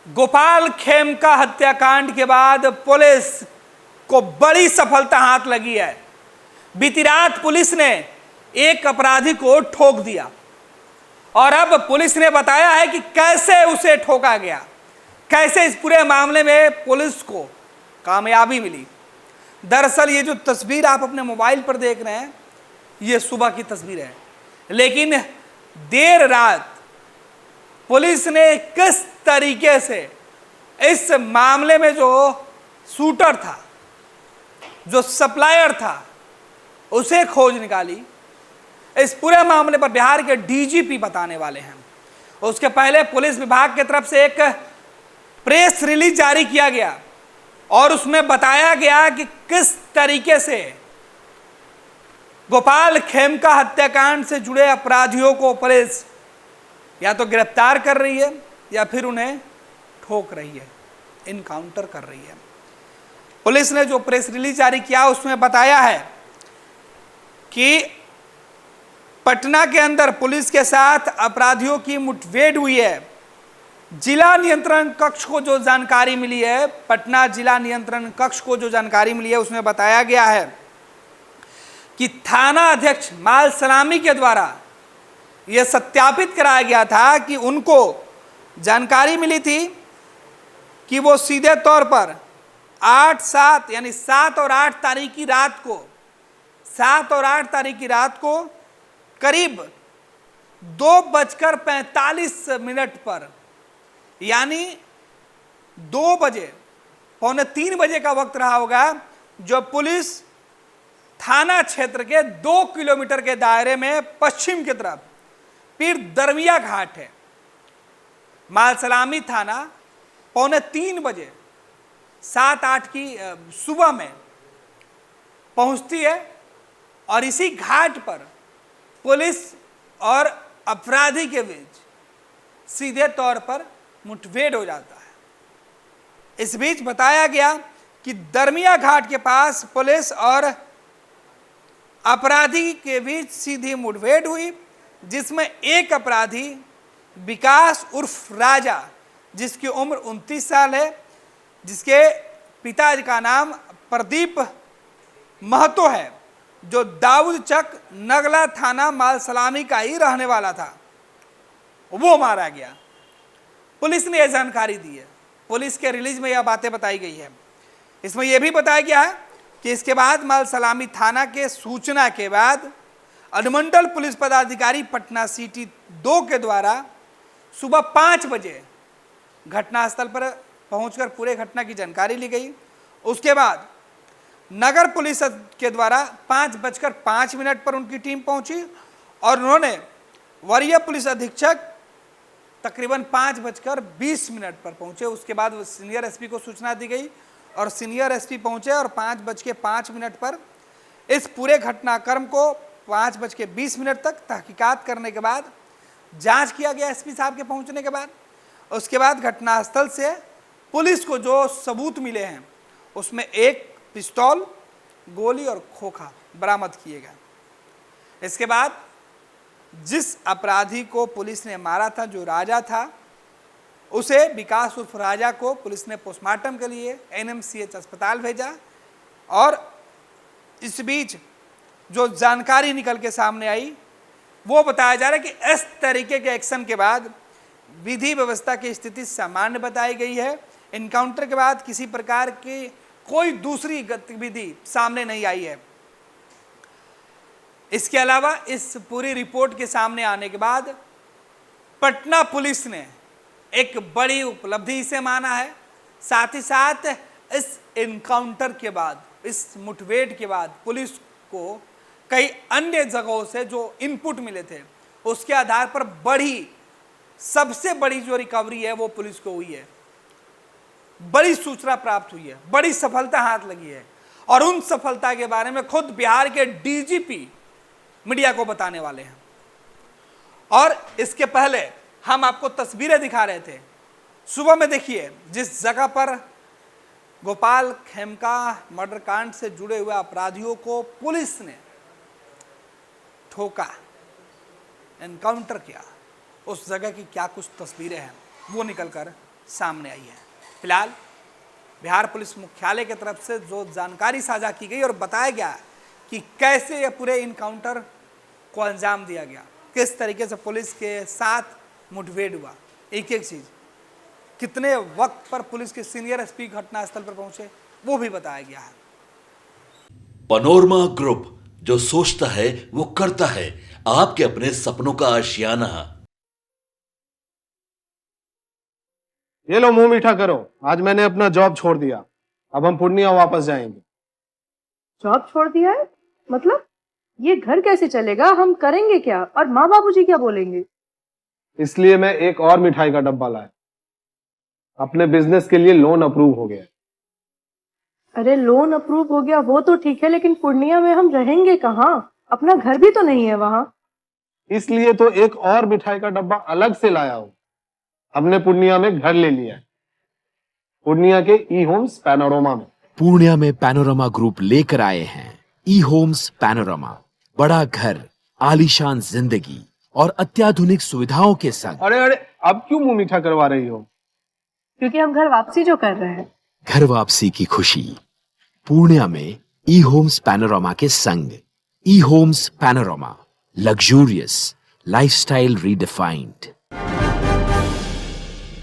गोपाल खेमका हत्याकांड के बाद पुलिस को बड़ी सफलता हाथ लगी है। बीती रात पुलिस ने एक अपराधी को ठोक दिया और अब पुलिस ने बताया है कि कैसे उसे ठोका गया, कैसे इस पूरे मामले में पुलिस को कामयाबी मिली। दरअसल ये जो तस्वीर आप अपने मोबाइल पर देख रहे हैं, ये सुबह की तस्वीर है, लेकिन देर रात पुलिस ने किस तरीके से इस मामले में जो शूटर था, जो सप्लायर था, उसे खोज निकाली। इस पूरे मामले पर बिहार के डीजीपी बताने वाले हैं। उसके पहले पुलिस विभाग की तरफ से एक प्रेस रिलीज जारी किया गया और उसमें बताया गया कि किस तरीके से गोपाल खेमका हत्याकांड से जुड़े अपराधियों को पुलिस या तो गिरफ्तार कर रही है या फिर उन्हें ठोक रही है, इनकाउंटर कर रही है। पुलिस ने जो प्रेस रिलीज जारी किया उसमें बताया है कि पटना के अंदर पुलिस के साथ अपराधियों की मुठभेड़ हुई है। जिला नियंत्रण कक्ष को जो जानकारी मिली है, पटना जिला नियंत्रण कक्ष को जो जानकारी मिली है, उसमें बताया गया है कि थाना अध्यक्ष माल सलामी के द्वारा यह सत्यापित कराया गया था कि उनको जानकारी मिली थी कि वो सीधे तौर पर 8-7 यानी 7 और 8 तारीख की रात को 7 और 8 तारीख की रात को करीब 2:45 पर यानी 2 बजे, 2:45 बजे का वक्त रहा होगा, जो पुलिस थाना क्षेत्र के 2 किलोमीटर के दायरे में पश्चिम की तरफ पीर दरमिया घाट है, माल सलामी थाना 2:45 बजे 7-8 की सुबह में पहुंचती है और इसी घाट पर पुलिस और अपराधी के बीच सीधे तौर पर मुठभेड़ हो जाता है। इस बीच बताया गया कि दरमिया घाट के पास पुलिस और अपराधी के बीच सीधी मुठभेड़ हुई, जिसमें एक अपराधी विकास उर्फ राजा, जिसकी उम्र 29 साल है, जिसके पिताजी का नाम प्रदीप महतो है, जो दाऊद चक नगला थाना माल सलामी का ही रहने वाला था, वो मारा गया। पुलिस ने यह जानकारी दी है। पुलिस के रिलीज में यह बातें बताई गई है। इसमें यह भी बताया गया है कि इसके बाद माल सलामी थाना के सूचना के बाद अनुमंडल पुलिस पदाधिकारी पटना सिटी 2 के द्वारा सुबह 5 बजे घटनास्थल पर पहुंचकर पूरे घटना की जानकारी ली गई। उसके बाद नगर पुलिस के द्वारा 5:05 पर उनकी टीम पहुंची और उन्होंने वरीय पुलिस अधीक्षक तकरीबन 5:20 पर पहुंचे। उसके बाद सीनियर एसपी को सूचना दी गई और सीनियर एसपी पहुंचे और 5:05 पर इस पूरे घटनाक्रम को 5:20 तक तहकीकात करने के बाद जांच किया गया एसपी साहब के पहुंचने के बाद। उसके बाद घटनास्थल से पुलिस को जो सबूत मिले हैं उसमें एक पिस्तौल, गोली और खोखा बरामद किए गए। इसके बाद जिस अपराधी को पुलिस ने मारा था, जो राजा था, उसे विकास उर्फ राजा को पुलिस ने पोस्टमार्टम के लिए एनएमसीएच अस्पताल भेजा। और इस बीच जो जानकारी निकल के सामने आई वो बताया जा रहा है कि इस तरीके के एक्शन के बाद विधि व्यवस्था की स्थिति सामान्य बताई गई है। इनकाउंटर के बाद किसी प्रकार की कोई दूसरी गतिविधि सामने नहीं आई है। इसके अलावा इस पूरी रिपोर्ट के सामने आने के बाद पटना पुलिस ने एक बड़ी उपलब्धि इसे माना है। साथ ही साथ इस इनकाउंटर के बाद, इस मुठभेड़ के बाद पुलिस को कई अन्य जगहों से जो इनपुट मिले थे उसके आधार पर सबसे बड़ी जो रिकवरी है वो पुलिस को हुई है। बड़ी सूचना प्राप्त हुई है, बड़ी सफलता हाथ लगी है और उन सफलता के बारे में खुद बिहार के डीजीपी मीडिया को बताने वाले हैं। और इसके पहले हम आपको तस्वीरें दिखा रहे थे। सुबह में देखिए जिस जगह पर गोपाल खेमका मर्डर कांड से जुड़े हुए अपराधियों को पुलिस ने ठोका, एनकाउंटर किया, उस जगह की क्या कुछ तस्वीरें हैं वो निकलकर सामने आई है। फिलहाल बिहार पुलिस मुख्यालय की तरफ से जो जानकारी साझा की गई और बताया गया कि कैसे यह पूरे इनकाउंटर को अंजाम दिया गया, किस तरीके से पुलिस के साथ मुठभेड़ हुआ, एक एक चीज़, कितने वक्त पर पुलिस के सीनियर एसपी घटनास्थल पर पहुंचे, वो भी बताया गया है। पैनोरमा ग्रुप, जो सोचता है वो करता है। आपके अपने सपनों का आशियाना। ये लो मुंह मीठा करो, आज मैंने अपना जॉब छोड़ दिया, अब हम पूर्णिया वापस जाएंगे। जॉब छोड़ दिया है? मतलब ये घर कैसे चलेगा? हम करेंगे क्या? और माँ बाबूजी क्या बोलेंगे? इसलिए मैं एक और मिठाई का डब्बा लाया। अपने बिजनेस के लिए लोन अप्रूव हो गया। अरे लोन अप्रूव हो गया वो तो ठीक है, लेकिन पूर्णिया में हम रहेंगे कहाँ? अपना घर भी तो नहीं है वहाँ। इसलिए तो एक और मिठाई का डब्बा अलग से लाया हूँ। हमने पूर्णिया में घर ले लिया है, पूर्णिया के ई होम्स पैनोरमा में। पूर्णिया में पैनोरमा ग्रुप लेकर आए हैं ई होम्स पैनोरमा। बड़ा घर, आलीशान जिंदगी और अत्याधुनिक सुविधाओं के संग। अरे अरे, अब क्यों मुंह मीठा करवा रही हो? क्योंकि हम घर वापसी जो कर रहे हैं। घर वापसी की खुशी पूर्णिया में ई होम्स पैनोरमा के संग। ई homes panorama, luxurious lifestyle redefined.